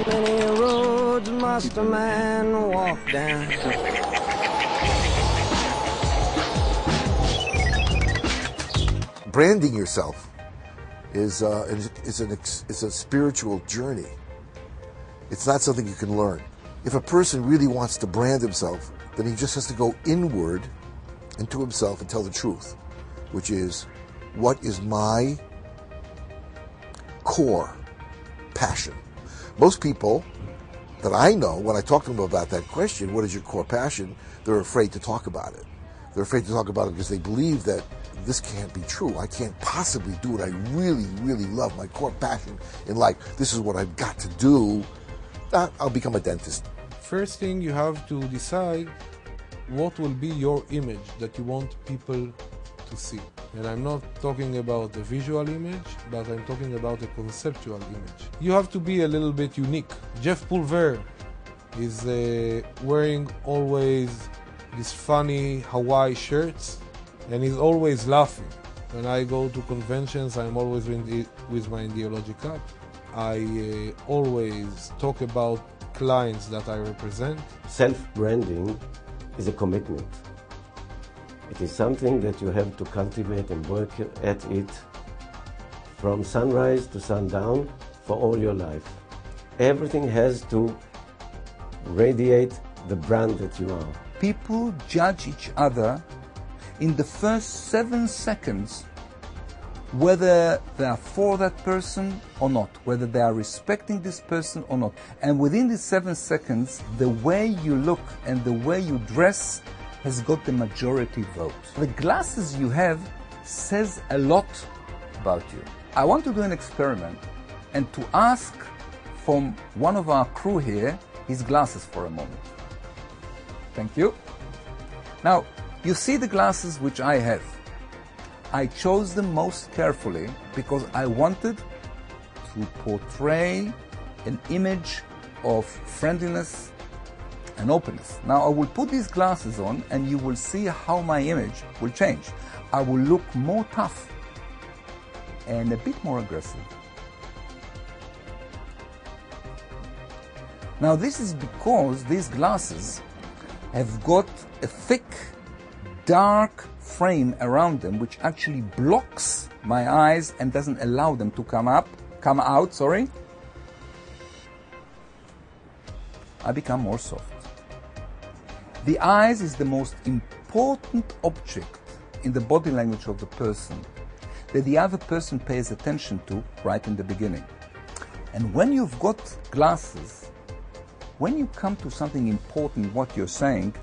many roads must a man walk down? Branding yourself is a spiritual journey. It's not something you can learn. If a person really wants to brand himself, then he just has to go inward into himself and tell the truth, which is, what is my core passion? Most people that I know, when I talk to them about that question, what is your core passion, they're afraid to talk about it. They're afraid to talk about it because they believe that this can't be true. I can't possibly do what I really, really love. My core passion in life, this is what I've got to do. I'll become a dentist. First thing, you have to decide what will be your image that you want people to see. And I'm not talking about a visual image, but I'm talking about a conceptual image. You have to be a little bit unique. Jeff Pulver is wearing always these funny Hawaii shirts, and he's always laughing. When I go to conventions, I'm always with my ideology cap. I always talk about clients that I represent. Self-branding is a commitment. It is something that you have to cultivate and work at it from sunrise to sundown for all your life. Everything has to radiate the brand that you are. People judge each other in the first 7 seconds whether they are for that person or not, whether they are respecting this person or not. And within these 7 seconds, the way you look and the way you dress has got the majority vote. The glasses you have says a lot about you. I want to do an experiment and to ask from one of our crew here his glasses for a moment. Thank you. Now, you see the glasses which I have. I chose them most carefully because I wanted to portray an image of friendliness and openness. Now I will put these glasses on and you will see how my image will change. I will look more tough and a bit more aggressive. Now this is because these glasses have got a thick, dark frame around them which actually blocks my eyes and doesn't allow them to come out. I become more soft. The eyes is the most important object in the body language of the person that the other person pays attention to right in the beginning. And when you've got glasses, when you come to something important what you're saying,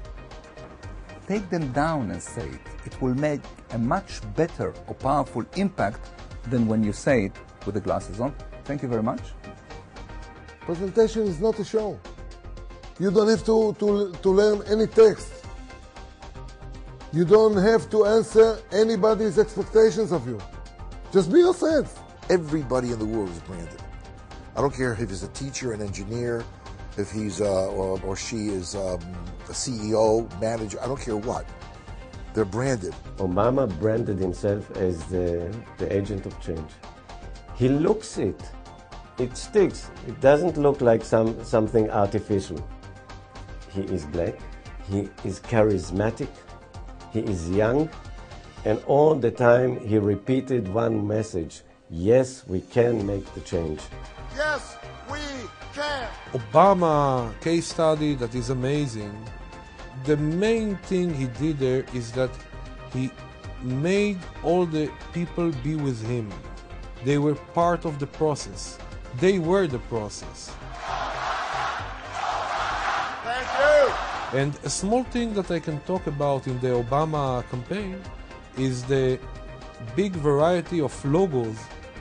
take them down and say it. It will make a much better or powerful impact than when you say it with the glasses on. Thank you very much. Presentation is not a show. You don't have to learn any text. You don't have to answer anybody's expectations of you. Just be yourself. Everybody in the world is branded. I don't care if he's a teacher, an engineer, if he's or she is a CEO, manager, I don't care what. They're branded. Obama branded himself as the agent of change. He looks it. It sticks. It doesn't look like something artificial. He is black. He is charismatic. He is young. And all the time he repeated one message. Yes, we can make the change. Yes, we can. Obama case study that is amazing. The main thing he did there is that he made all the people be with him. They were part of the process. They were the process. Thank you. And a small thing that I can talk about in the Obama campaign is the big variety of logos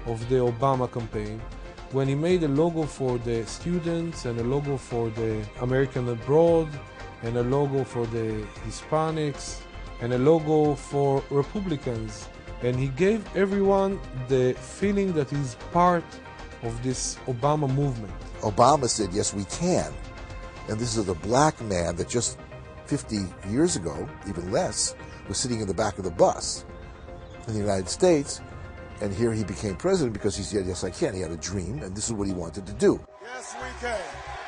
of the Obama campaign. When he made a logo for the students and a logo for the American abroad and a logo for the Hispanics and a logo for Republicans. And he gave everyone the feeling that he's part of this Obama movement. Obama said, yes, we can. And this is a black man that just 50 years ago, even less, was sitting in the back of the bus in the United States. And here he became president because he said, yes, I can. He had a dream, and this is what he wanted to do. Yes, we can.